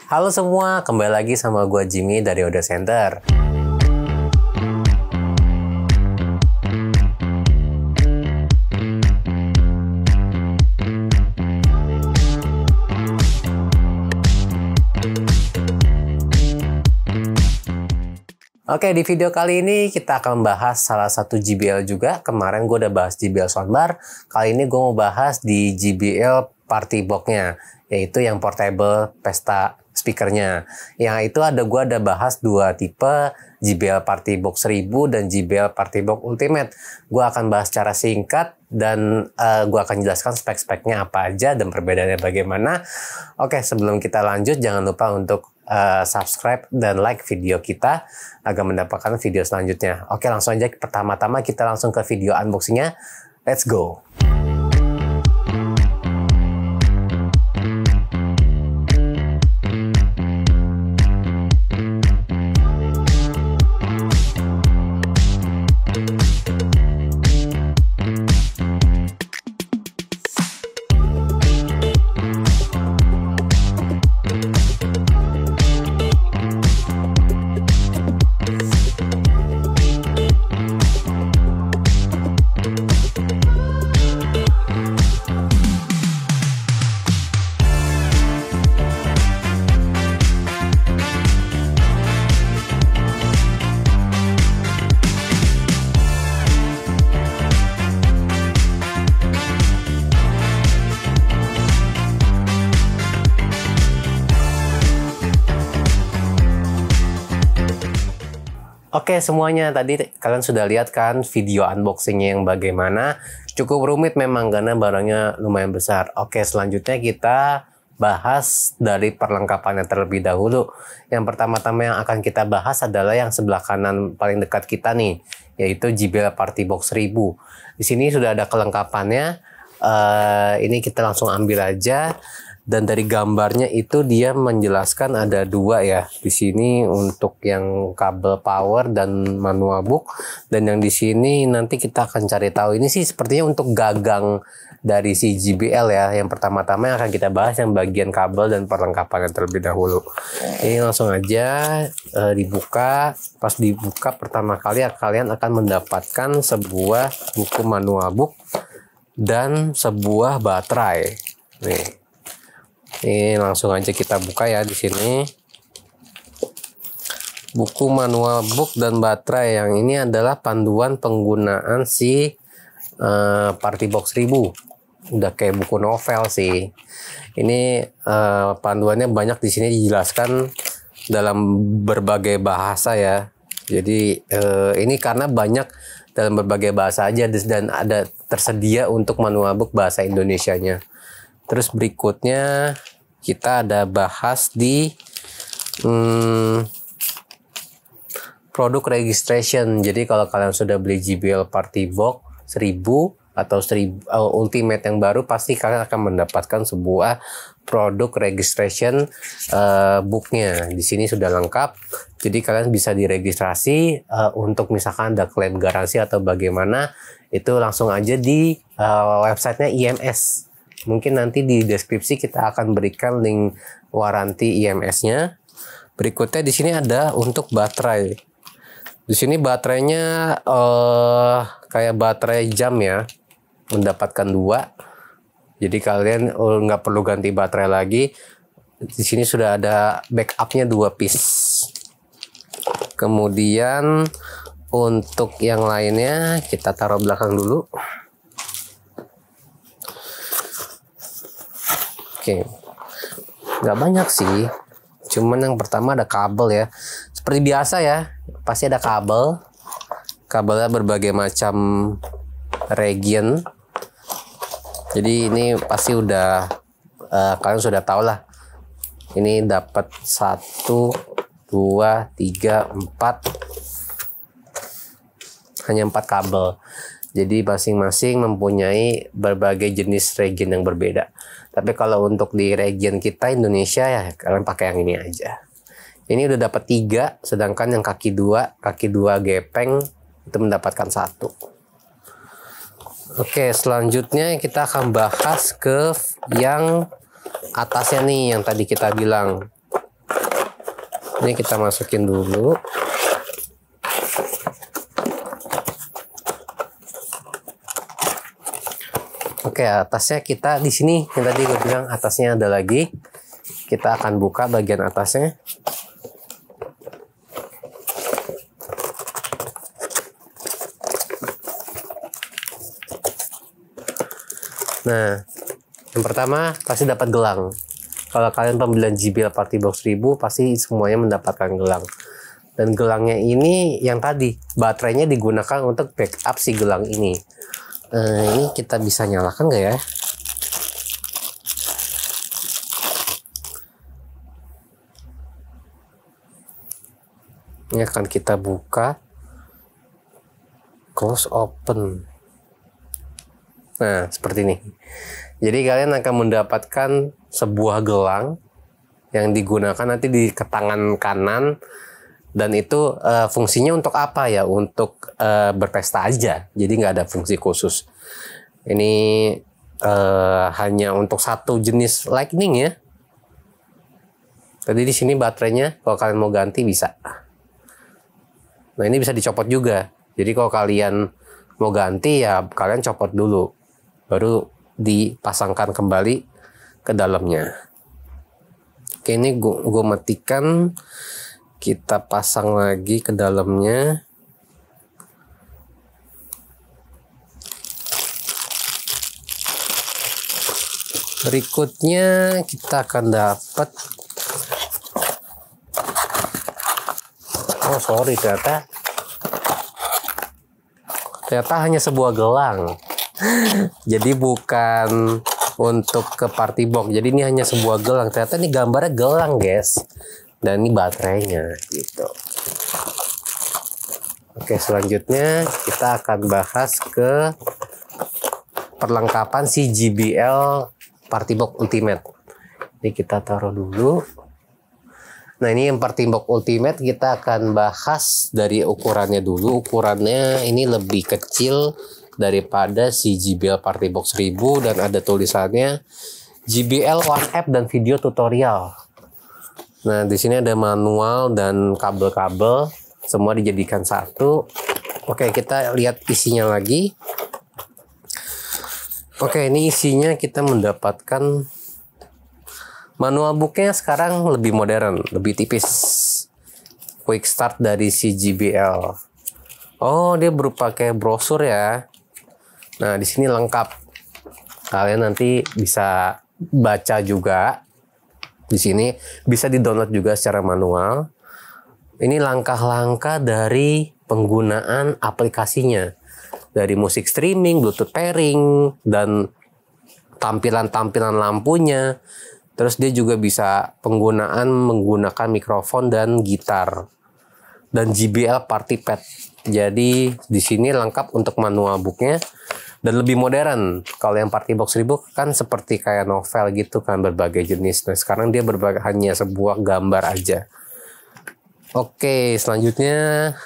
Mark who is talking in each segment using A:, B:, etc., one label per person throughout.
A: Halo semua, kembali lagi sama gua Jimmy dari Audio Center. Oke, di video kali ini kita akan membahas salah satu JBL juga. Kemarin gue udah bahas JBL soundbar. Kali ini gue mau bahas di JBL Party Box-nya, yaitu yang portable pesta speakernya. Yang itu gue ada bahas dua tipe, JBL Party Box 1000 dan JBL Party Box Ultimate. Gue akan bahas secara singkat dan gue akan jelaskan spek-speknya apa aja dan perbedaannya bagaimana. Oke, sebelum kita lanjut jangan lupa untuk subscribe dan like video kita agar mendapatkan video selanjutnya. Oke, langsung aja pertama-tama kita langsung ke video unboxingnya. Let's go. Oke semuanya, tadi kalian sudah lihat kan video unboxingnya yang bagaimana. Cukup rumit memang karena barangnya lumayan besar. Oke, selanjutnya kita bahas dari perlengkapannya terlebih dahulu. Yang pertama-tama yang akan kita bahas adalah yang sebelah kanan paling dekat kita nih, yaitu JBL Party Box 1000. Di sini sudah ada kelengkapannya. Ini kita langsung ambil aja. Dan dari gambarnya itu dia menjelaskan ada dua ya. Di sini untuk yang kabel power dan manual book, dan yang di sini nanti kita akan cari tahu. Ini sih sepertinya untuk gagang dari si JBL ya. Yang pertama-tama yang akan kita bahas yang bagian kabel dan perlengkapannya terlebih dahulu. Ini langsung aja dibuka. Pas dibuka pertama kali kalian akan mendapatkan sebuah buku manual book dan sebuah baterai. Nih. Ini langsung aja kita buka ya di sini. Buku manual book dan baterai, yang ini adalah panduan penggunaan si Party Box 1000. Udah kayak buku novel sih. Ini panduannya banyak di sini dijelaskan dalam berbagai bahasa ya. Jadi ini karena banyak dalam berbagai bahasa aja dan ada tersedia untuk manual book bahasa Indonesianya. Terus berikutnya kita ada bahas di produk registration. Jadi kalau kalian sudah beli JBL Party Box 1000 atau 1000 Ultimate yang baru, pasti kalian akan mendapatkan sebuah produk registration booknya. Di sini sudah lengkap. Jadi kalian bisa diregistrasi untuk misalkan ada klaim garansi atau bagaimana, itu langsung aja di websitenya IMS. Mungkin nanti di deskripsi kita akan berikan link waranti IMS-nya. Berikutnya di sini ada untuk baterai. Di sini baterainya kayak baterai jam ya, mendapatkan dua. Jadi kalian nggak perlu ganti baterai lagi. Di sini sudah ada backupnya 2 piece. Kemudian untuk yang lainnya kita taruh belakang dulu. Oke, nggak banyak sih, cuman yang pertama ada kabel ya, seperti biasa ya, pasti ada kabelnya berbagai macam region. Jadi ini pasti udah kalian sudah tahu lah, ini dapat 1, 2, 3, 4, hanya 4 kabel. Jadi masing-masing mempunyai berbagai jenis region yang berbeda. Tapi kalau untuk di region kita Indonesia ya kalian pakai yang ini aja. Ini udah dapat 3, sedangkan yang kaki 2 gepeng itu mendapatkan 1. Oke, selanjutnya kita akan bahas ke yang atasnya nih, yang tadi kita bilang Ini kita masukin dulu. Oke, atasnya kita di sini yang tadi gue bilang atasnya ada lagi. Kita akan buka bagian atasnya. Nah, yang pertama pasti dapat gelang. Kalau kalian pembelian JBL Party Box 1000 pasti semuanya mendapatkan gelang. Dan gelangnya ini yang tadi baterainya digunakan untuk backup si gelang ini. Ini kita bisa nyalakan nggak ya? Ini akan kita buka, close open. Nah, seperti ini. Jadi kalian akan mendapatkan sebuah gelang yang digunakan nanti di tangan kanan, dan itu fungsinya untuk apa ya? Untuk berpesta aja. Jadi nggak ada fungsi khusus. Ini hanya untuk satu jenis lightning ya. Tadi di sini baterainya, kalau kalian mau ganti bisa. Nah, ini bisa dicopot juga. Jadi kalau kalian mau ganti ya kalian copot dulu, baru dipasangkan kembali ke dalamnya. Oke, ini gue matikan. Kita pasang lagi ke dalamnya. Berikutnya kita akan dapat, oh sorry, ternyata hanya sebuah gelang. Jadi bukan untuk ke party box. Jadi ini hanya sebuah gelang. Ternyata ini gambarnya gelang, guys. Dan ini baterainya gitu. Oke, selanjutnya kita akan bahas ke perlengkapan si JBL Party Box Ultimate. Ini kita taruh dulu. Nah, ini yang Party Box Ultimate kita akan bahas dari ukurannya dulu. Ukurannya ini lebih kecil daripada si JBL Party Box 1000 dan ada tulisannya JBL One App dan video tutorial. Nah, di sini ada manual dan kabel-kabel, semua dijadikan satu. Oke, kita lihat isinya lagi. Oke, ini isinya kita mendapatkan manual booknya sekarang lebih modern, lebih tipis. Quick start dari si JBL. Oh, dia berupa kayak brosur ya. Nah, di sini lengkap. Kalian nanti bisa baca juga. Di sini bisa di-download juga secara manual. Ini langkah-langkah dari penggunaan aplikasinya. Dari musik streaming, Bluetooth pairing, dan tampilan-tampilan lampunya. Terus dia juga bisa menggunakan mikrofon dan gitar. Dan JBL Party Pad. Jadi di sini lengkap untuk manual booknya. Dan lebih modern. Kalau yang Party Box 1000 kan seperti kayak novel gitu kan, berbagai jenis. Nah, sekarang dia hanya sebuah gambar aja. Oke, selanjutnya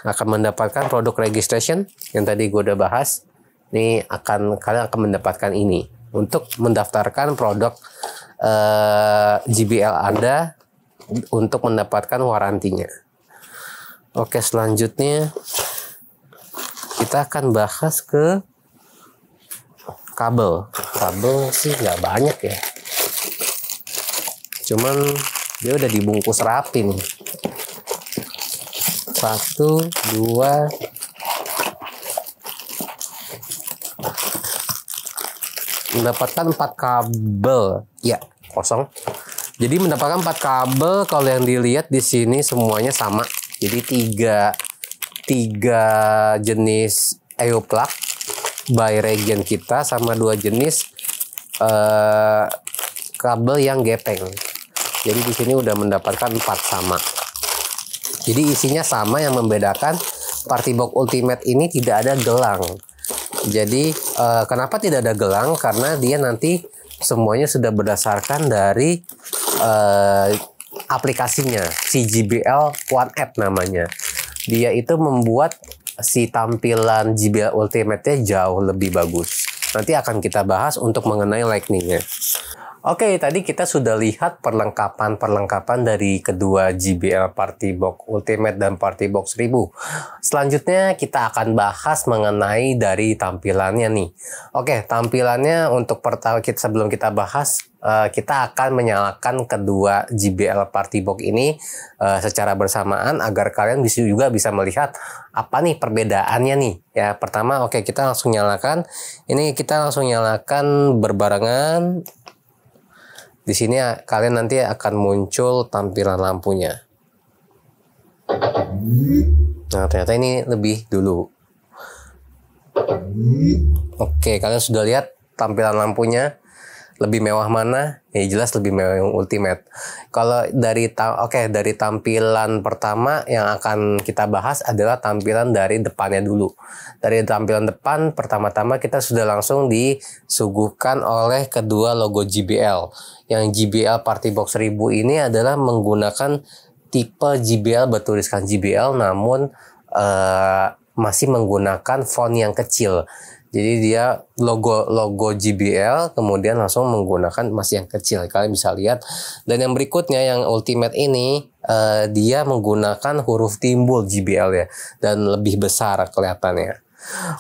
A: akan mendapatkan produk registration yang tadi gue udah bahas. Ini kalian akan mendapatkan ini untuk mendaftarkan produk JBL Anda untuk mendapatkan warantinya. Oke, selanjutnya kita akan bahas ke kabel. Kabel sih nggak banyak ya, cuman dia udah dibungkus rapi nih. 1, 2, mendapatkan 4 kabel ya, kosong. Jadi mendapatkan 4 kabel. Kalau yang dilihat di sini semuanya sama. Jadi tiga jenis EO plug by Regen kita, sama 2 jenis kabel yang gepeng. Jadi di sini udah mendapatkan 4 sama. Jadi isinya sama, yang membedakan Party Box Ultimate ini tidak ada gelang. Jadi kenapa tidak ada gelang? Karena dia nanti semuanya sudah berdasarkan dari aplikasinya, si JBL One App namanya. Dia itu membuat si tampilan JBL Ultimate-nya jauh lebih bagus. Nanti akan kita bahas untuk mengenai lightning-nya. Oke, tadi kita sudah lihat perlengkapan dari kedua JBL Party Box Ultimate dan Party Box 1000. Selanjutnya kita akan bahas mengenai dari tampilannya nih. Oke, tampilannya untuk pertama sebelum kita bahas, kita akan menyalakan kedua JBL Party Box ini secara bersamaan agar kalian juga bisa melihat apa nih perbedaannya nih. Ya, pertama oke kita langsung nyalakan. Ini kita langsung nyalakan berbarengan. Di sini kalian nanti akan muncul tampilan lampunya. Nah, ternyata ini lebih dulu. Oke, kalian sudah lihat tampilan lampunya. Lebih mewah mana? Ya jelas lebih mewah yang Ultimate. Kalau dari tampilan pertama yang akan kita bahas adalah tampilan dari depannya dulu. Dari tampilan depan pertama-tama kita sudah langsung disuguhkan oleh kedua logo JBL. Yang JBL Party Box 1000 ini adalah menggunakan tipe JBL bertuliskan JBL namun masih menggunakan font yang kecil. Jadi dia logo JBL kemudian langsung menggunakan masih yang kecil. Kalian bisa lihat. Dan yang berikutnya yang Ultimate ini dia menggunakan huruf timbul JBL ya. Dan lebih besar kelihatannya.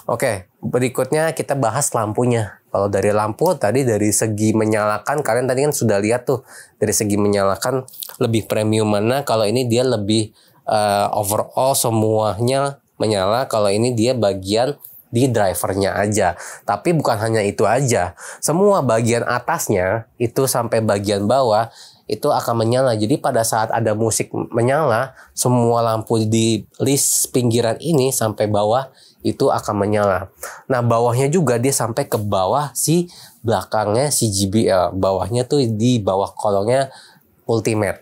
A: Oke, berikutnya kita bahas lampunya. Kalau dari lampu tadi dari segi menyalakan kalian tadi kan sudah lihat tuh. Dari segi menyalakan lebih premium mana. Kalau ini dia lebih overall semuanya menyala. Kalau ini dia bagian di drivernya aja. Tapi bukan hanya itu aja. Semua bagian atasnya itu sampai bagian bawah itu akan menyala. Jadi pada saat ada musik menyala, semua lampu di list pinggiran ini sampai bawah itu akan menyala. Nah, bawahnya juga dia sampai ke bawah si belakangnya si JBL. Bawahnya tuh di bawah kolongnya Ultimate.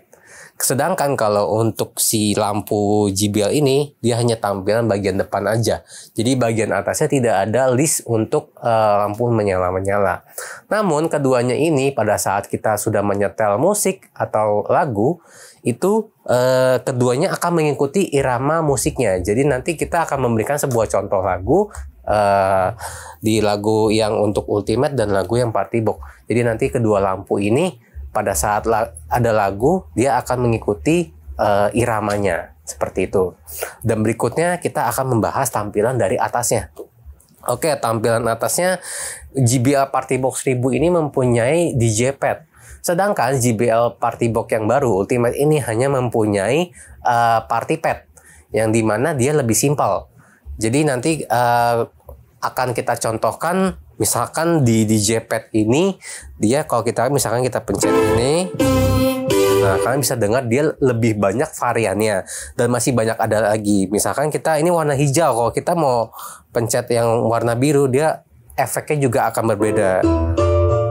A: Sedangkan kalau untuk si lampu JBL ini, dia hanya tampilan bagian depan aja. Jadi bagian atasnya tidak ada list untuk lampu menyala-menyala. Namun keduanya ini pada saat kita sudah menyetel musik atau lagu, itu keduanya akan mengikuti irama musiknya. Jadi nanti kita akan memberikan sebuah contoh lagu di lagu yang untuk Ultimate dan lagu yang Party Box. Jadi nanti kedua lampu ini pada saat ada lagu, dia akan mengikuti iramanya. Seperti itu. Dan berikutnya kita akan membahas tampilan dari atasnya. Oke, tampilan atasnya JBL Party Box 1000 ini mempunyai DJ pad. Sedangkan JBL Party Box yang baru, Ultimate ini hanya mempunyai Party Pad. Yang dimana dia lebih simpel. Jadi nanti akan kita contohkan. Misalkan di DJ pad ini dia kalau misalkan kita pencet ini, nah kalian bisa dengar dia lebih banyak variannya dan masih banyak ada lagi. Misalkan kita ini warna hijau, kalau kita mau pencet yang warna biru dia efeknya juga akan berbeda.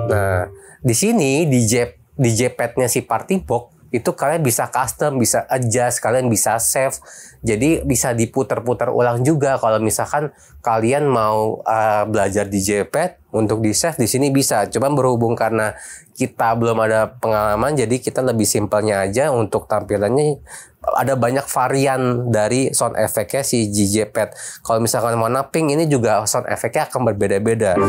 A: Nah di sini DJ padnya si Party Box itu kalian bisa custom, bisa adjust, kalian bisa save. Jadi bisa diputar-putar ulang juga kalau misalkan kalian mau belajar DJ pad untuk di save di sini bisa. Cuma berhubung karena kita belum ada pengalaman jadi kita lebih simpelnya aja untuk tampilannya. Ada banyak varian dari sound efeknya si DJ pad. Kalau misalkan warna pink ini juga sound efeknya akan berbeda-beda.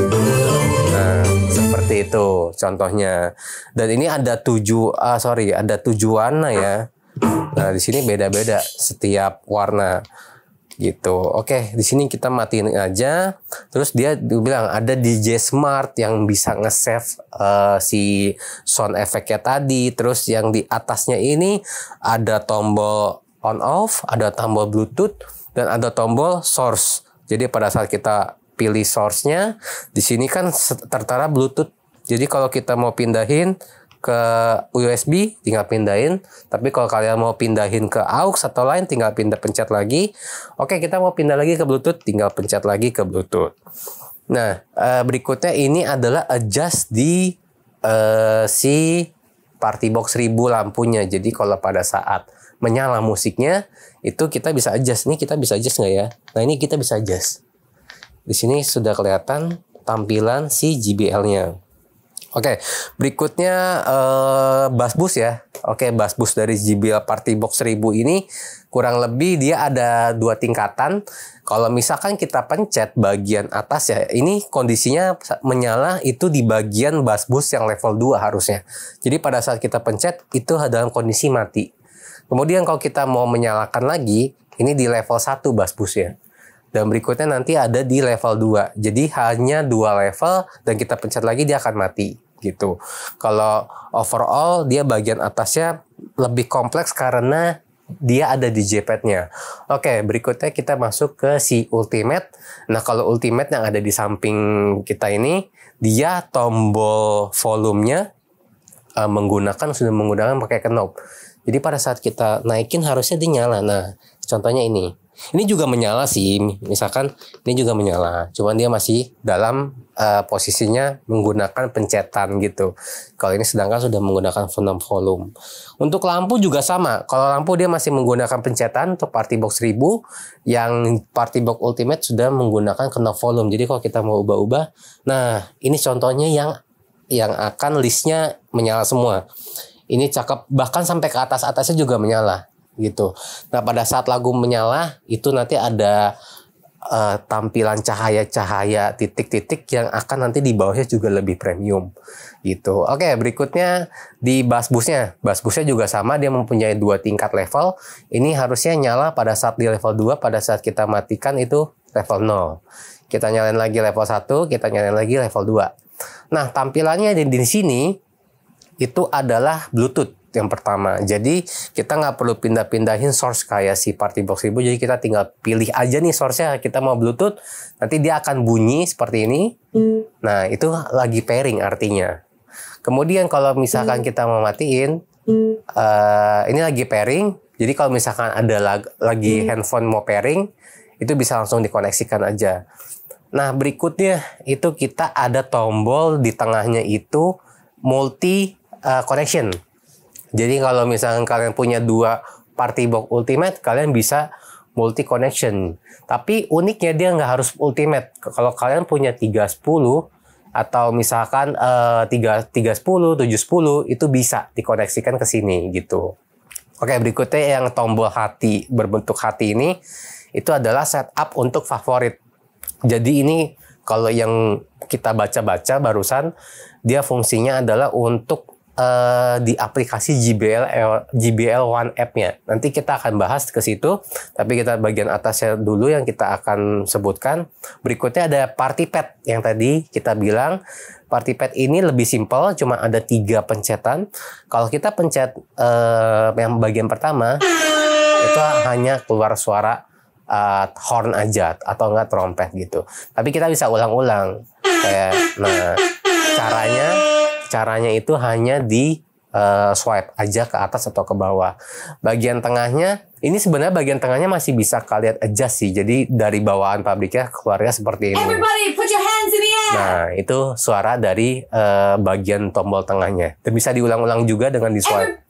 A: Nah, seperti itu contohnya. Dan ini ada 7 warna ya. Nah, di sini beda-beda setiap warna gitu. Oke, di sini kita matiin aja. Terus dia bilang ada DJ Smart yang bisa nge-save si sound efeknya tadi. Terus yang di atasnya ini ada tombol on off, ada tombol Bluetooth dan ada tombol source. Jadi pada saat kita pilih source-nya, di sini kan tertera Bluetooth. Jadi kalau kita mau pindahin ke USB tinggal pindahin, tapi kalau kalian mau pindahin ke aux atau lain tinggal pencet lagi. Oke, kita mau pindah lagi ke Bluetooth tinggal pencet lagi ke Bluetooth. Nah, berikutnya ini adalah adjust di si Party Box 1000 lampunya. Jadi kalau pada saat menyala musiknya itu kita bisa adjust. Ini kita bisa adjust nggak ya? Nah, ini kita bisa adjust. Di sini sudah kelihatan tampilan si JBL-nya. Oke, berikutnya bass boost ya. Oke, bass boost dari JBL Party Box 1000 ini kurang lebih dia ada 2 tingkatan. Kalau misalkan kita pencet bagian atas ya, ini kondisinya menyala itu di bagian bass boost yang level 2 harusnya. Jadi pada saat kita pencet itu dalam kondisi mati. Kemudian kalau kita mau menyalakan lagi, ini di level 1 bass boost ya. Dan berikutnya nanti ada di level 2. Jadi hanya 2 level dan kita pencet lagi dia akan mati gitu. Kalau overall dia bagian atasnya lebih kompleks karena dia ada di J-pad-nya. Oke, berikutnya kita masuk ke si Ultimate. Nah, kalau Ultimate yang ada di samping kita ini, dia tombol volumenya sudah menggunakan pakai knob. Jadi pada saat kita naikin harusnya dia nyala. Nah, contohnya ini. Ini juga menyala sih, misalkan ini juga menyala, cuman dia masih dalam posisinya menggunakan pencetan gitu. Kalau ini sedangkan sudah menggunakan knob volume. Untuk lampu juga sama, kalau lampu dia masih menggunakan pencetan untuk Party Box 1000, yang Party Box Ultimate sudah menggunakan knob volume. Jadi kalau kita mau ubah-ubah, nah ini contohnya yang akan listnya menyala semua. Ini cakep, bahkan sampai ke atasnya juga menyala. Gitu. Nah pada saat lagu menyala itu nanti ada tampilan cahaya-cahaya titik-titik yang akan nanti di bawahnya juga lebih premium gitu. Oke, berikutnya di bass boostnya. Bass boostnya juga sama, dia mempunyai 2 tingkat level. Ini harusnya nyala pada saat di level 2, pada saat kita matikan itu level 0. Kita nyalain lagi level 1, kita nyalain lagi level 2. Nah tampilannya di sini itu adalah Bluetooth yang pertama. Jadi kita nggak perlu pindah-pindahin source kayak si Party Box 1000. Jadi kita tinggal pilih aja nih source-nya. Kita mau Bluetooth, nanti dia akan bunyi seperti ini. Nah itu lagi pairing artinya. Kemudian kalau misalkan kita mau matiin, ini lagi pairing. Jadi kalau misalkan ada lagi handphone mau pairing, itu bisa langsung dikoneksikan aja. Nah berikutnya itu kita ada tombol di tengahnya itu multi connection. Jadi kalau misalkan kalian punya 2 Party Box Ultimate, kalian bisa multi connection. Tapi uniknya dia nggak harus Ultimate. Kalau kalian punya 310 atau misalkan 310, 710 itu bisa dikoneksikan ke sini gitu. Oke, berikutnya yang tombol hati berbentuk hati ini itu adalah setup untuk favorit. Jadi ini kalau yang kita baca-baca barusan, dia fungsinya adalah untuk di aplikasi JBL One App-nya. Nanti kita akan bahas ke situ, tapi kita bagian atasnya dulu yang kita akan sebutkan. Berikutnya ada Party Pad yang tadi kita bilang. Party Pad ini lebih simpel, cuma ada 3 pencetan. Kalau kita pencet yang bagian pertama, itu hanya keluar suara horn aja atau enggak trompet gitu. Tapi kita bisa ulang-ulang. Nah, caranya itu hanya di swipe aja ke atas atau ke bawah. Bagian tengahnya, ini sebenarnya bagian tengahnya masih bisa kalian adjust sih. Jadi dari bawaan pabriknya keluarnya seperti ini.
B: Everybody put your hands in the air.
A: Nah, itu suara dari bagian tombol tengahnya. Dan bisa diulang-ulang juga dengan di swipe.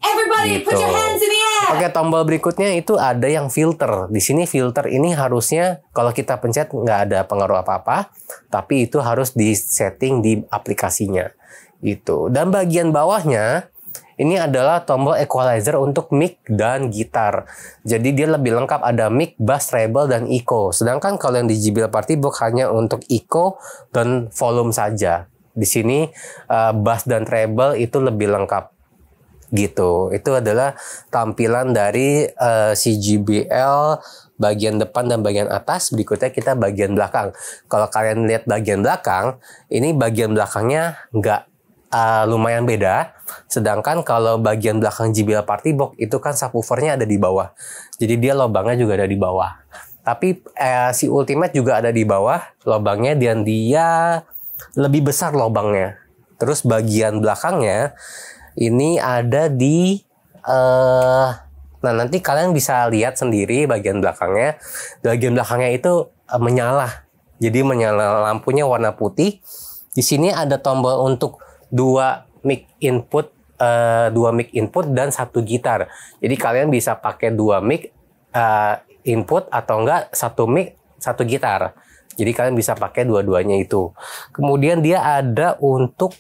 B: Everybody put your hands in the air.
A: Oke, tombol berikutnya itu ada yang filter. Di sini filter ini harusnya kalau kita pencet nggak ada pengaruh apa-apa, tapi itu harus di setting di aplikasinya gitu. Dan bagian bawahnya ini adalah tombol equalizer untuk mic dan gitar. Jadi dia lebih lengkap, ada mic, bass, treble, dan echo. Sedangkan kalau yang di JBL Party Box hanya untuk echo dan volume saja. Di sini bass dan treble itu lebih lengkap. Gitu. Itu adalah tampilan dari si JBL bagian depan dan bagian atas. Berikutnya kita bagian belakang. Kalau kalian lihat bagian belakang, ini bagian belakangnya nggak lumayan beda. Sedangkan kalau bagian belakang JBL Party Box itu kan subwoofernya ada di bawah. Jadi dia lubangnya juga ada di bawah. Tapi si Ultimate juga ada di bawah lubangnya, dan dia lebih besar lubangnya. Terus bagian belakangnya ini ada di nah nanti kalian bisa lihat sendiri bagian belakangnya. Bagian belakangnya itu menyala. Jadi menyala, lampunya warna putih. Di sini ada tombol untuk 2 mic input, 2 mic input dan 1 gitar. Jadi kalian bisa pakai 2 mic input atau enggak 1 mic 1 gitar. Jadi kalian bisa pakai dua-duanya itu. Kemudian dia ada untuk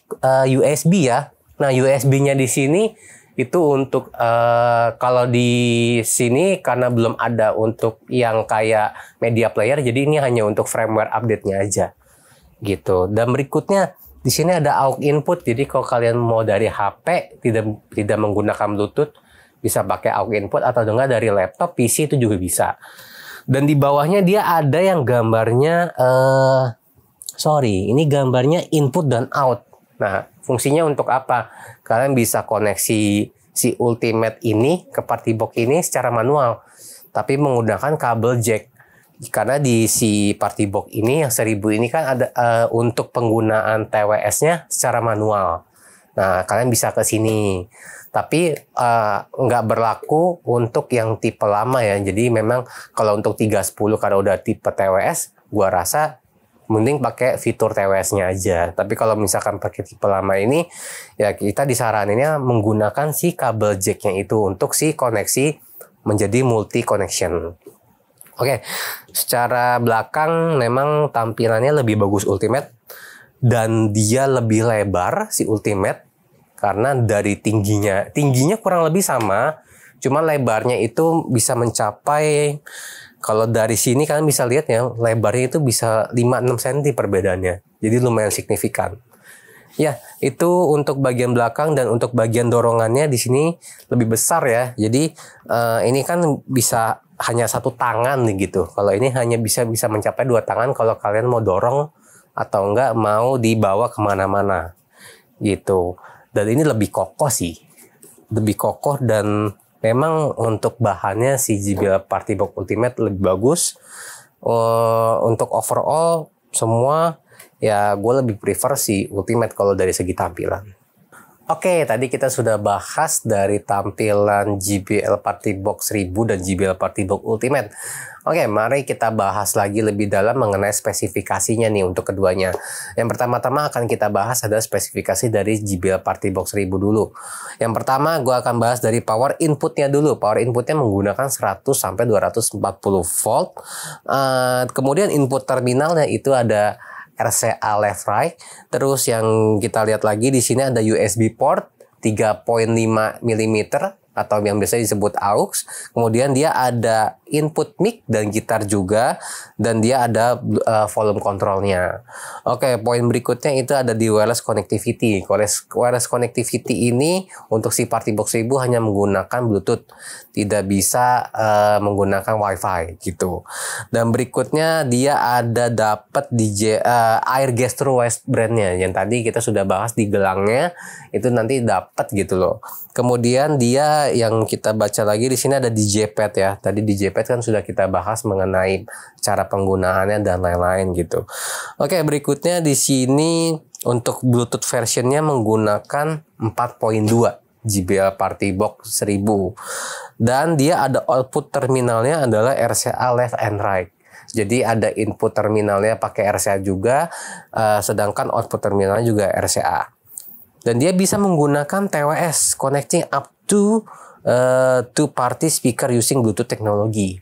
A: USB ya. Nah, USB-nya di sini itu untuk kalau di sini karena belum ada untuk yang kayak media player, jadi ini hanya untuk firmware update-nya aja. Gitu. Dan berikutnya di sini ada aux input. Jadi kalau kalian mau dari HP tidak menggunakan Bluetooth, bisa pakai aux input atau enggak dari laptop, PC itu juga bisa. Dan di bawahnya dia ada yang gambarnya ini gambarnya input dan out. Nah, fungsinya untuk apa? Kalian bisa koneksi si Ultimate ini ke Partibox ini secara manual, tapi menggunakan kabel jack. Karena di si Partibox ini yang 1000 ini kan ada untuk penggunaan TWS-nya secara manual. Nah, kalian bisa ke sini. Tapi nggak berlaku untuk yang tipe lama ya. Jadi memang kalau untuk 310 karena udah tipe TWS, gua rasa mending pakai fitur TWS-nya aja. Tapi kalau misalkan pakai tipe lama ini, ya kita disaraninnya menggunakan si kabel jack-nya itu untuk si koneksi menjadi multi connection. Oke, secara belakang memang tampilannya lebih bagus Ultimate dan dia lebih lebar si Ultimate karena dari tingginya kurang lebih sama, cuma lebarnya itu bisa mencapai, kalau dari sini kalian bisa lihat ya, lebarnya itu bisa 5-6 cm perbedaannya. Jadi lumayan signifikan. Ya, itu untuk bagian belakang. Dan untuk bagian dorongannya di sini lebih besar ya. Jadi ini kan bisa hanya satu tangan gitu. Kalau ini hanya bisa mencapai 2 tangan kalau kalian mau dorong atau enggak mau dibawa kemana-mana gitu. Dan ini lebih kokoh sih. Lebih kokoh dan memang untuk bahannya si JBL Partibox Ultimate lebih bagus. Untuk overall semua ya gue lebih prefer si Ultimate kalau dari segi tampilan. Oke, tadi kita sudah bahas dari tampilan JBL Partibox 1000 dan JBL Partibox Ultimate. Oke, mari kita bahas lagi lebih dalam mengenai spesifikasinya nih untuk keduanya. Yang pertama-tama akan kita bahas adalah spesifikasi dari JBL Partibox 1000 dulu. Yang pertama, gue akan bahas dari power inputnya dulu. Power inputnya menggunakan 100-240 volt. Kemudian input terminalnya itu ada RCA left right. Terus yang kita lihat lagi di sini ada USB port 3.5 mm atau yang biasa disebut aux. Kemudian dia ada input mic dan gitar juga, dan dia ada volume controlnya. Oke, poin berikutnya itu ada di wireless connectivity. Wireless connectivity ini untuk si Partibox 1000 hanya menggunakan Bluetooth, tidak bisa menggunakan WiFi gitu. Dan berikutnya dia ada dapat air gastro waste brandnya yang tadi kita sudah bahas di gelangnya, itu nanti dapat gitu loh. Kemudian dia yang kita baca lagi di sini ada DJ pad ya. Tadi DJ pad kan sudah kita bahas mengenai cara penggunaannya dan lain-lain gitu. Oke, berikutnya di sini untuk Bluetooth versionnya menggunakan 4.2 JBL Partibox 1000. Dan dia ada output terminalnya adalah RCA left and right. Jadi ada input terminalnya pakai RCA juga, sedangkan output terminalnya juga RCA. Dan dia bisa menggunakan TWS, connecting up to two-party speaker using Bluetooth technology.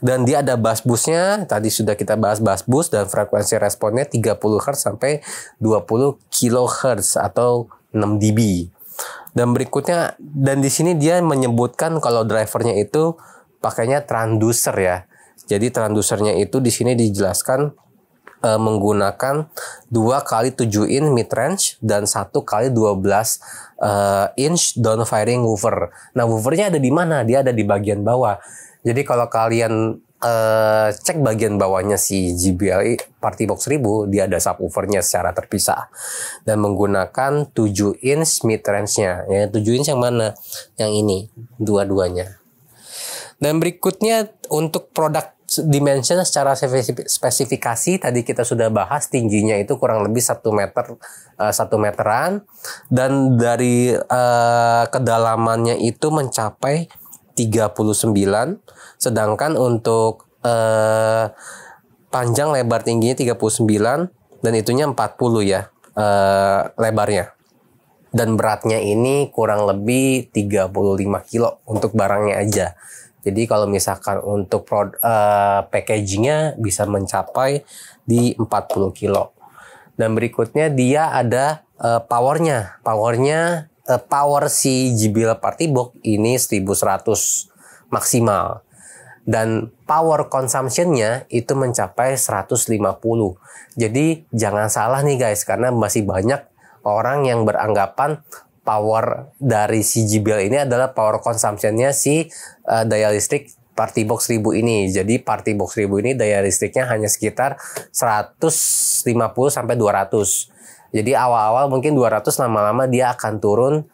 A: Dan dia ada bass boost-nya, tadi sudah kita bahas bass boost, dan frekuensi responnya 30 Hz sampai 20 kHz atau 6 dB. Dan berikutnya, dan di sini dia menyebutkan kalau drivernya itu pakainya transducer ya. Jadi transducernya itu di sini dijelaskan menggunakan 2x7 in mid range dan 1x12 inch down firing woofer. Nah, woofernya ada di mana? Dia ada di bagian bawah. Jadi kalau kalian cek bagian bawahnya si JBL Partibox 1000, dia ada subwoofernya secara terpisah dan menggunakan 7 inch mid range-nya. Ya, 7 inch yang mana? Yang ini, dua-duanya. Dan berikutnya untuk produk dimension secara spesifikasi tadi kita sudah bahas, tingginya itu kurang lebih 1 meteran, dan dari kedalamannya itu mencapai 39, sedangkan untuk panjang lebar tingginya 39 dan itunya 40 ya lebarnya. Dan beratnya ini kurang lebih 35 kilo untuk barangnya aja Jadi kalau misalkan untuk packagingnya bisa mencapai di 40 kilo. Dan berikutnya dia ada powernya. Power si JBL Partybox ini 1100 maksimal. Dan power consumption-nya itu mencapai 150. Jadi jangan salah nih guys, karena masih banyak orang yang beranggapan power dari si JBL ini adalah power consumption-nya si daya listrik Partybox 1000 ini. Jadi Partybox 1000 ini daya listriknya hanya sekitar 150 sampai 200. Jadi awal-awal mungkin 200, lama-lama dia akan turun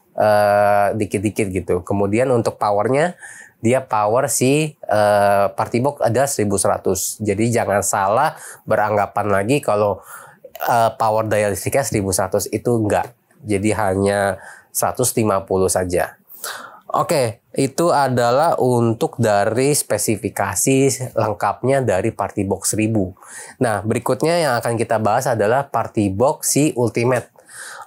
A: dikit-dikit gitu. Kemudian untuk powernya, dia power si Partybox ada 1100. Jadi jangan salah beranggapan lagi kalau power daya listriknya 1100, itu enggak. Jadi hanya 150 saja. Oke, itu adalah untuk dari spesifikasi lengkapnya dari Partybox 1000. Nah, berikutnya yang akan kita bahas adalah Partybox si Ultimate.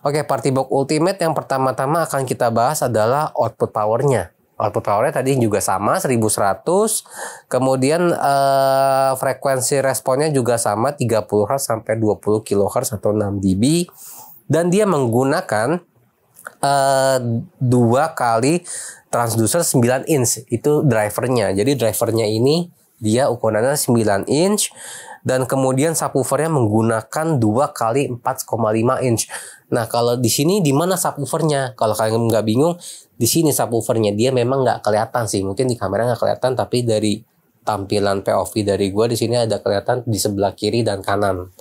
A: Oke, Partybox Ultimate yang pertama-tama akan kita bahas adalah output powernya. Output powernya tadi juga sama 1100. Kemudian frekuensi responnya juga sama 30 Hz sampai 20 kHz atau 6 dB. Dan dia menggunakan 2 kali transducer 9 inch. Itu drivernya. Jadi drivernya ini dia ukurannya 9 inch. Dan kemudian subwoofernya menggunakan 2 kali 4,5 inch. Nah, kalau di sini di mana subwoofernya? Kalau kalian nggak bingung, di sini subwoofernya. Dia memang nggak kelihatan sih. Mungkin di kamera nggak kelihatan, tapi dari tampilan POV dari gua di sini ada kelihatan di sebelah kiri dan kanan.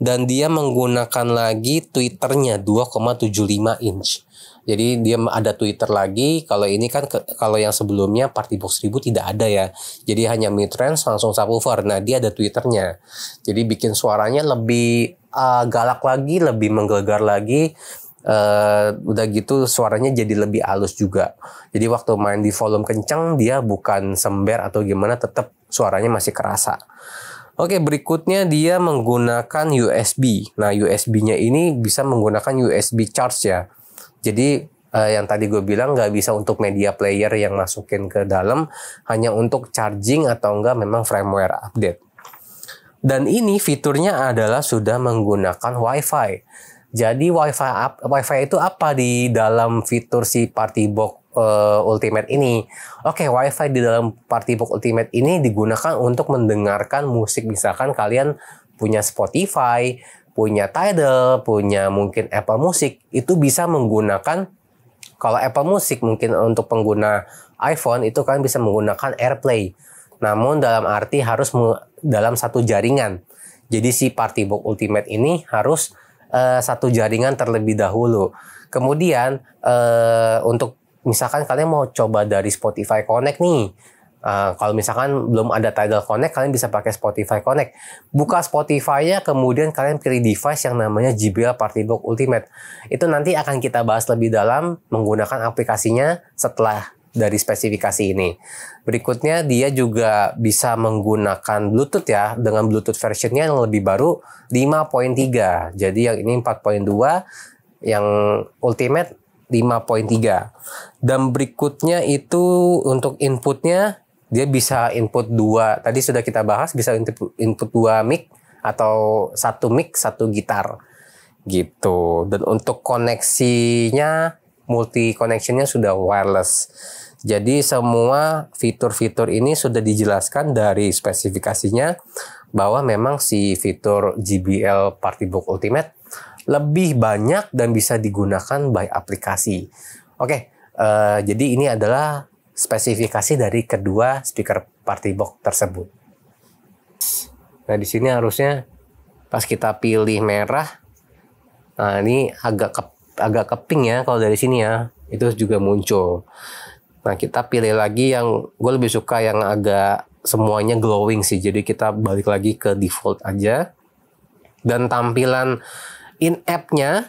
A: Dan dia menggunakan lagi tweeternya 2,75 inch. Jadi dia ada tweeter lagi. Kalau ini kan kalau yang sebelumnya Partybox 1000 tidak ada ya. Jadi hanya mid-range langsung subwoofer. Nah, dia ada tweeternya. Jadi bikin suaranya lebih galak lagi, lebih menggelegar lagi. Udah gitu suaranya jadi lebih halus juga. Jadi waktu main di volume kencang, dia bukan sember atau gimana, tetap suaranya masih kerasa. Oke, berikutnya dia menggunakan USB. Nah, USB-nya ini bisa menggunakan USB charge ya. Jadi yang tadi gue bilang nggak bisa untuk media player yang masukin ke dalam, hanya untuk charging atau enggak memang firmware update. Dan ini fiturnya adalah sudah menggunakan Wi-Fi. Jadi Wi-Fi itu apa di dalam fitur si Partybox Ultimate ini? Oke, Wi-Fi di dalam Partybox Ultimate ini digunakan untuk mendengarkan musik. Misalkan kalian punya Spotify, punya Tidal, punya mungkin Apple Music, itu bisa menggunakan, kalau Apple Music mungkin untuk pengguna iPhone itu kan bisa menggunakan AirPlay. Namun dalam arti harus dalam satu jaringan. Jadi si Partybox Ultimate ini harus satu jaringan terlebih dahulu. Kemudian untuk misalkan kalian mau coba dari Spotify Connect nih. Kalau misalkan belum ada Tidal Connect, kalian bisa pakai Spotify Connect. Buka Spotify-nya, kemudian kalian pilih device yang namanya JBL Partybox Ultimate. Itu nanti akan kita bahas lebih dalam menggunakan aplikasinya setelah dari spesifikasi ini. Berikutnya dia juga bisa menggunakan Bluetooth ya, dengan Bluetooth versionnya yang lebih baru 5.3. Jadi yang ini 4.2, yang Ultimate 5.3. Dan berikutnya itu untuk inputnya, dia bisa input 2. Tadi sudah kita bahas, bisa input 2 mic atau 1 mic, 1 gitar. Gitu. Dan untuk koneksinya, multi connectionnya sudah wireless. Jadi semua fitur-fitur ini sudah dijelaskan dari spesifikasinya, bahwa memang si fitur JBL Partybox Ultimate lebih banyak dan bisa digunakan by aplikasi. Oke, jadi ini adalah spesifikasi dari kedua speaker Partybox tersebut. Nah, di sini harusnya pas kita pilih merah, nah ini agak keping ya kalau dari sini ya, itu juga muncul. Nah, kita pilih lagi yang gue lebih suka yang agak semuanya glowing sih. Jadi kita balik lagi ke default aja. Dan tampilan in-app-nya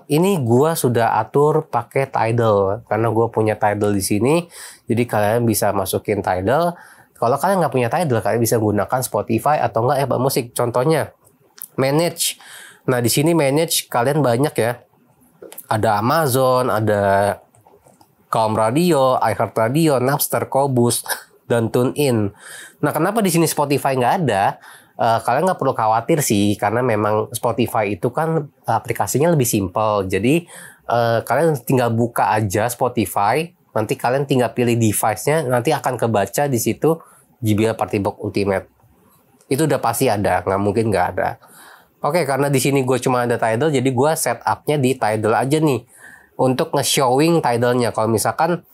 A: ini gue sudah atur pakai Tidal karena gue punya Tidal di sini. Jadi kalian bisa masukin Tidal. Kalau kalian nggak punya Tidal, kalian bisa gunakan Spotify atau enggak Apple Music. Contohnya manage. Nah, di sini manage kalian banyak ya. Ada Amazon, ada Calm Radio, iHeartRadio, Napster, Qobuz, dan TuneIn. Nah, kenapa di sini Spotify nggak ada? Kalian nggak perlu khawatir sih, karena memang Spotify itu kan aplikasinya lebih simpel. Jadi kalian tinggal buka aja Spotify, nanti kalian tinggal pilih device-nya, nanti akan kebaca di situ JBL Party Box Ultimate. Itu udah pasti ada, nggak mungkin nggak ada. Oke, karena di sini gue cuma ada Tidal, jadi gue setupnya di Tidal aja nih untuk nge-showing Tidalnya. Kalau misalkan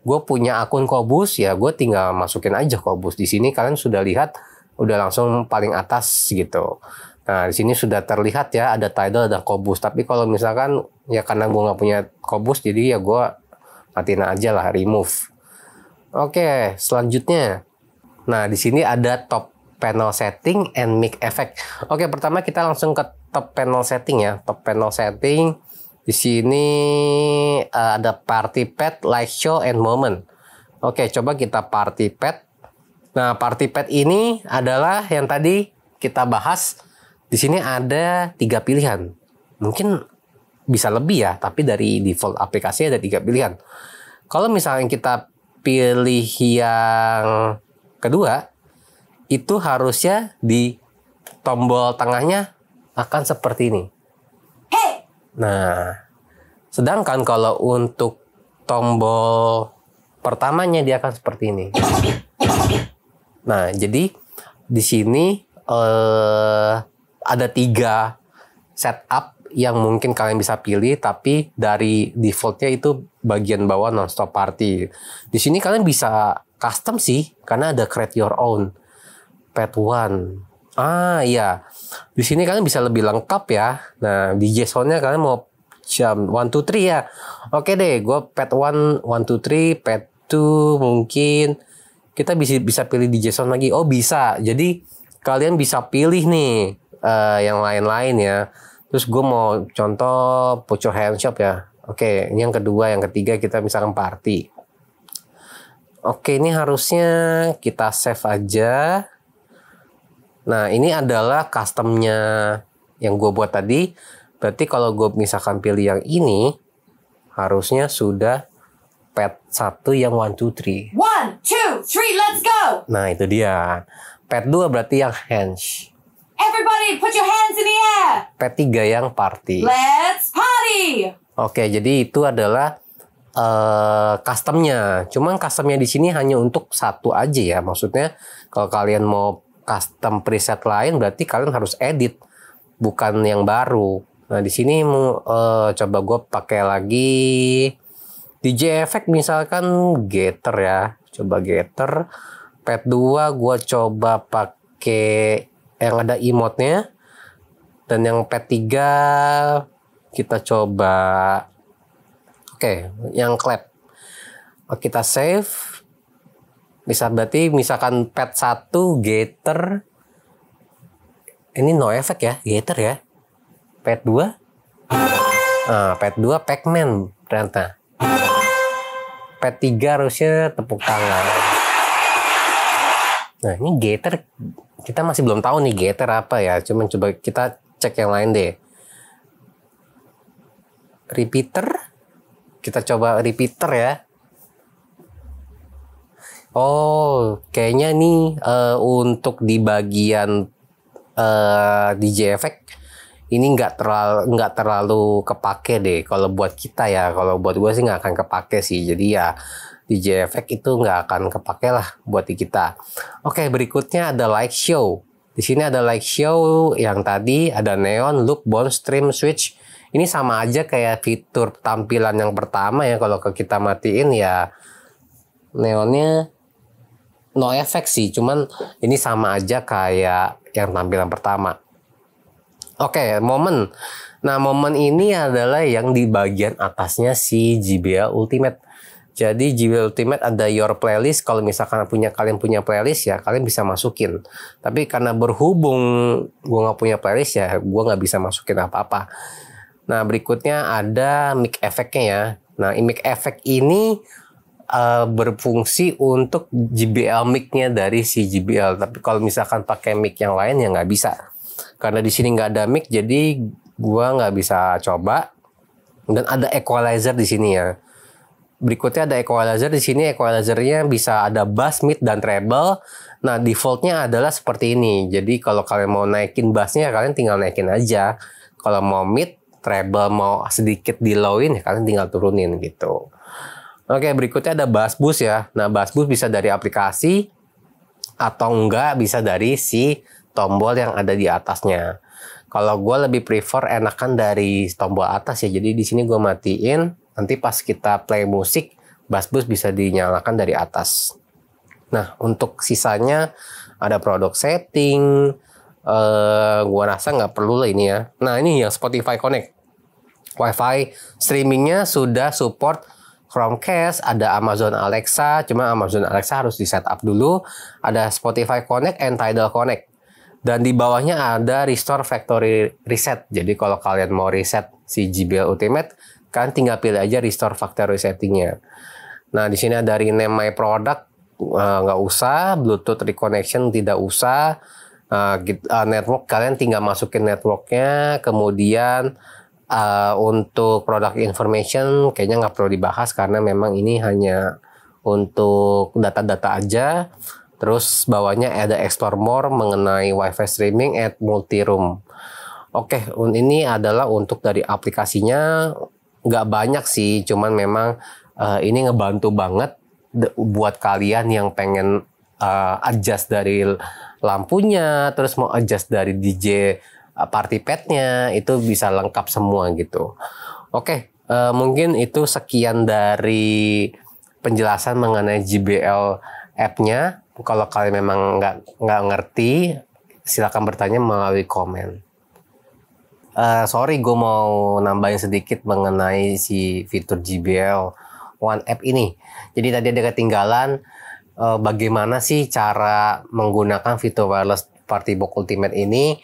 A: gue punya akun Qobuz, ya gue tinggal masukin aja Qobuz. Di sini kalian sudah lihat, udah langsung paling atas gitu. Nah, di sini sudah terlihat ya ada Tidal, ada Qobuz. Tapi kalau misalkan ya karena gue nggak punya Qobuz, jadi ya gue matiin aja lah, remove. Oke, selanjutnya. Nah, di sini ada top panel setting and mic effect. Oke, pertama kita langsung ke top panel setting ya. Top panel setting. Di sini ada party pad, light show, and moment. Oke, coba kita party pad. Nah, party pad ini adalah yang tadi kita bahas. Di sini ada 3 pilihan. Mungkin bisa lebih ya, tapi dari default aplikasi ada 3 pilihan. Kalau misalnya kita pilih yang kedua, itu harusnya di tombol tengahnya akan seperti ini. Nah, sedangkan kalau untuk tombol pertamanya dia akan seperti ini. Nah, jadi di sini ada 3 setup yang mungkin kalian bisa pilih, tapi dari defaultnya itu bagian bawah non-stop party. Di sini kalian bisa custom sih, karena ada create your own. Pad 1. Iya. Di sini kalian bisa lebih lengkap ya. Nah, di JSON-nya kalian mau jam 1 2 3 ya. Oke deh, gue pad 1 1 2 3, pad 2 mungkin kita bisa pilih di JSON lagi. Oh, bisa. Jadi kalian bisa pilih nih yang lain-lain ya. Terus gue mau contoh put your hand shop ya. Oke, ini yang kedua, yang ketiga kita misalkan party. Oke, ini harusnya kita save aja. Nah, ini adalah customnya yang gue buat tadi. Berarti kalau gue misalkan pilih yang ini, harusnya sudah pad 1 yang 1 2 3.
B: 1 2 3, let's go.
A: Nah, itu dia. Pad 2 berarti yang hands.
B: Everybody put your hands in the air.
A: Pad 3 yang party.
B: Let's party.
A: Oke, jadi itu adalah customnya. Cuman customnya di sini hanya untuk satu aja ya. Maksudnya kalau kalian mau custom preset lain, berarti kalian harus edit, bukan yang baru. Nah, di sini coba gue pakai lagi DJ Effect, misalkan Getter ya. Coba Getter. Pad 2 gue coba pakai yang ada emote-nya. Dan yang pad 3 kita coba yang clap. Kita save. Bisa berarti misalkan pad 1 Getter. Ini no effect ya, Getter ya. Pad 2. Pad 2 Pac-Man ternyata. Pad 3 harusnya tepuk tangan. Nah, ini Getter kita masih belum tahu nih Getter apa ya. Cuman coba kita cek yang lain deh. Repeater. Kita coba repeater ya. Oh, kayaknya nih untuk di bagian DJ Effect ini nggak terlalu kepake deh kalau buat kita ya. Kalau buat gue sih nggak akan kepake sih. Jadi ya DJ Effect itu nggak akan kepake lah buat kita. Oke, berikutnya ada light show. Di sini ada light show yang tadi ada neon, loop, bounce, stream, switch. Ini sama aja kayak fitur tampilan yang pertama ya. Kalau kita matiin ya neonnya no effect sih, cuman ini sama aja kayak yang tampilan pertama. Oke, moment. Nah, moment ini adalah yang di bagian atasnya si JBL Ultimate. Jadi JBL Ultimate ada your playlist. Kalau misalkan kalian punya playlist ya, kalian bisa masukin. Tapi karena berhubung gue nggak punya playlist ya, gue nggak bisa masukin apa-apa. Nah, berikutnya ada mic effect-nya ya. Nah, mic effect ini berfungsi untuk JBL mic-nya dari si JBL. Tapi kalau misalkan pakai mic yang lain ya nggak bisa. Karena di sini nggak ada mic, jadi gua nggak bisa coba. Dan ada equalizer di sini ya. berikutnya ada equalizer. Di sini equalizernya bisa ada bass, mid, dan treble. Nah, defaultnya adalah seperti ini. Jadi kalau kalian mau naikin bassnya, kalian tinggal naikin aja. Kalau mau mid, treble, mau sedikit di lowin, ya kalian tinggal turunin gitu. Oke, berikutnya ada bass boost ya. Nah, bass boost bisa dari aplikasi atau enggak bisa dari si tombol yang ada di atasnya. Kalau gue lebih prefer enakan dari tombol atas ya. Jadi di sini gue matiin. Nanti pas kita play musik, bass boost bisa dinyalakan dari atas. Nah, untuk sisanya ada product setting. Gue rasa nggak perlu lah ini ya. Nah, ini yang Spotify Connect. Wi-Fi streamingnya sudah support Chromecast, ada Amazon Alexa. Cuma Amazon Alexa harus di setup dulu. Ada Spotify Connect and Tidal Connect. Dan di bawahnya ada Restore Factory Reset. Jadi kalau kalian mau reset si JBL Ultimate, kan tinggal pilih aja Restore Factory Settingnya. Nah, di sini ada Rename My Product, nggak usah. Bluetooth Reconnection tidak usah. Network kalian tinggal masukin networknya. Kemudian untuk Product Information kayaknya nggak perlu dibahas karena memang ini hanya untuk data-data aja. Terus bawahnya ada Explore More mengenai Wi-Fi streaming at multi-room. Oke, ini adalah untuk dari aplikasinya nggak banyak sih, cuman memang ini ngebantu banget buat kalian yang pengen adjust dari lampunya, terus mau adjust dari DJ party padnya, itu bisa lengkap semua gitu. Oke, mungkin itu sekian dari penjelasan mengenai JBL app-nya. Kalau kalian memang nggak ngerti, silakan bertanya melalui komen. Sorry, gue mau nambahin sedikit mengenai si fitur JBL One App ini. Jadi tadi ada ketinggalan bagaimana sih cara menggunakan fitur wireless Party Box Ultimate ini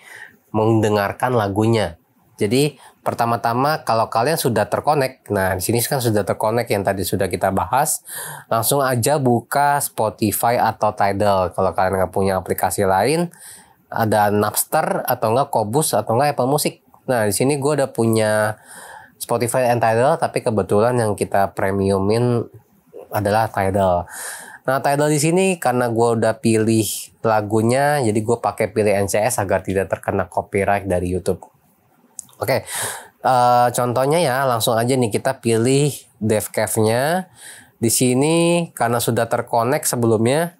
A: mendengarkan lagunya. Jadi pertama-tama kalau kalian sudah terkonek, nah di sini kan sudah terkonek yang tadi sudah kita bahas, langsung aja buka Spotify atau Tidal. Kalau kalian nggak punya aplikasi lain, ada Napster atau enggak Qobuz atau enggak Apple Music. Nah di sini gue udah punya Spotify and Tidal, tapi kebetulan yang kita premiumin adalah Tidal. Nah Tidal di sini karena gue udah pilih lagunya, jadi gue pakai pilih NCS agar tidak terkena copyright dari YouTube. Oke, contohnya ya langsung aja nih kita pilih DevCav-nya. Di sini karena sudah terkonek sebelumnya,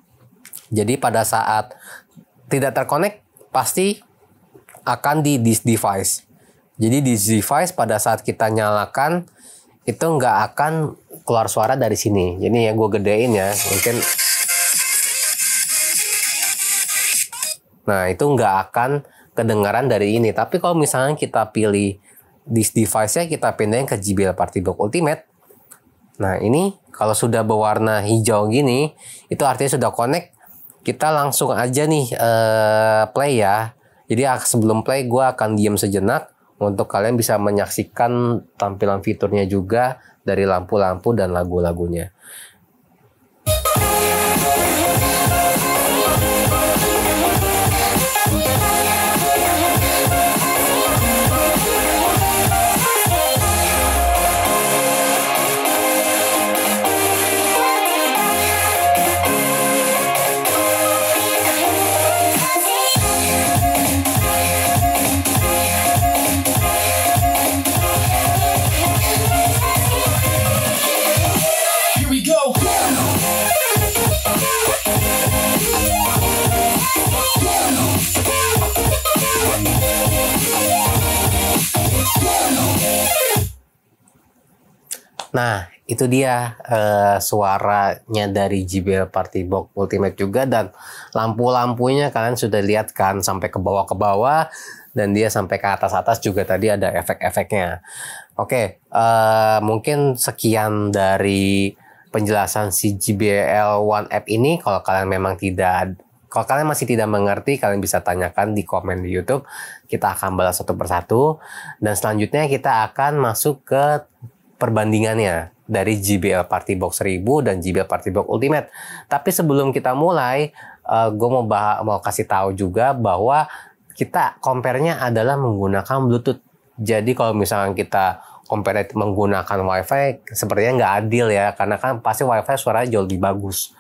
A: jadi pada saat tidak terkonek pasti akan di this device. Jadi this device pada saat kita nyalakan itu nggak akan keluar suara dari sini. Jadi ya gue gedein ya, mungkin. Nah itu nggak akan kedengaran dari ini. Tapi kalau misalnya kita pilih this device-nya, kita pindahin ke JBL Party Box Ultimate. Nah ini kalau sudah berwarna hijau gini, itu artinya sudah connect. Kita langsung aja nih play ya. Jadi sebelum play gue akan diam sejenak untuk kalian bisa menyaksikan tampilan fiturnya juga dari lampu-lampu dan lagu-lagunya. Nah, itu dia suaranya dari JBL Party Box Ultimate juga, dan lampu-lampunya kalian sudah lihat kan sampai ke bawah dan dia sampai ke atas juga tadi ada efek-efeknya. Oke, mungkin sekian dari penjelasan si JBL One App ini. Kalau kalian masih tidak mengerti, kalian bisa tanyakan di komen di YouTube. Kita akan balas satu persatu. Dan selanjutnya kita akan masuk ke perbandingannya dari JBL Party Box 1000 dan JBL Party Box Ultimate. Tapi sebelum kita mulai, gue mau kasih tahu juga bahwa kita compare-nya adalah menggunakan Bluetooth. Jadi kalau misalnya kita compare menggunakan WiFi sepertinya nggak adil ya, karena kan pasti WiFi suaranya jauh lebih bagus.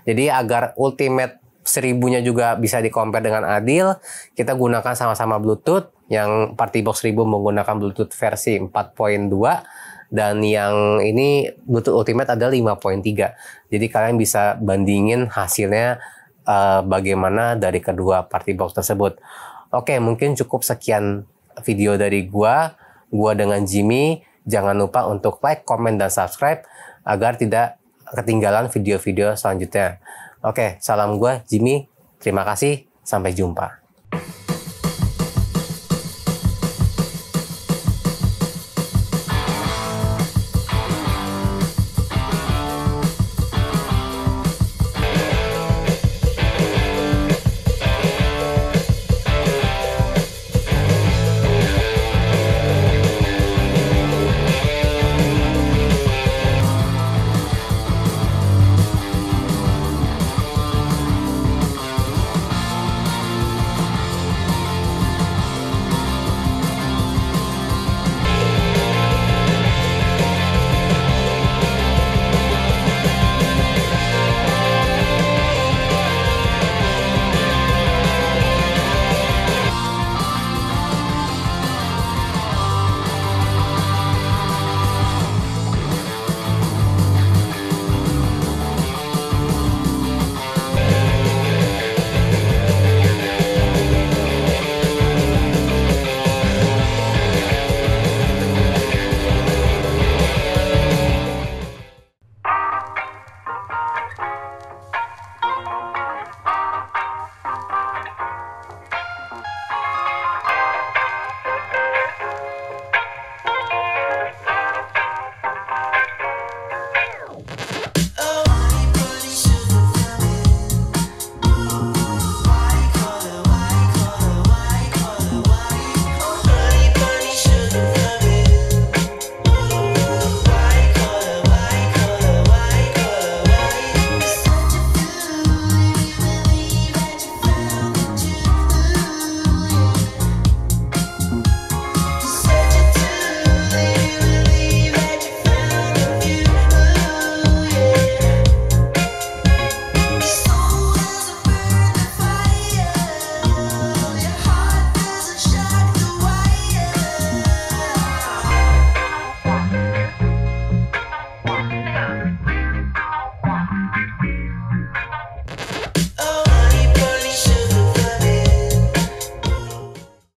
A: Jadi agar ultimate 1000-nya juga bisa di-compare dengan adil, kita gunakan sama-sama Bluetooth. Yang Partibox 1000 menggunakan Bluetooth versi 4.2 dan yang ini Bluetooth Ultimate adalah 5.3. Jadi kalian bisa bandingin hasilnya bagaimana dari kedua Partibox tersebut. Oke, mungkin cukup sekian video dari gua dengan Jimmy. Jangan lupa untuk like, comment, dan subscribe agar tidak ketinggalan video-video selanjutnya. Oke, salam gua Jimmy. Terima kasih, sampai jumpa.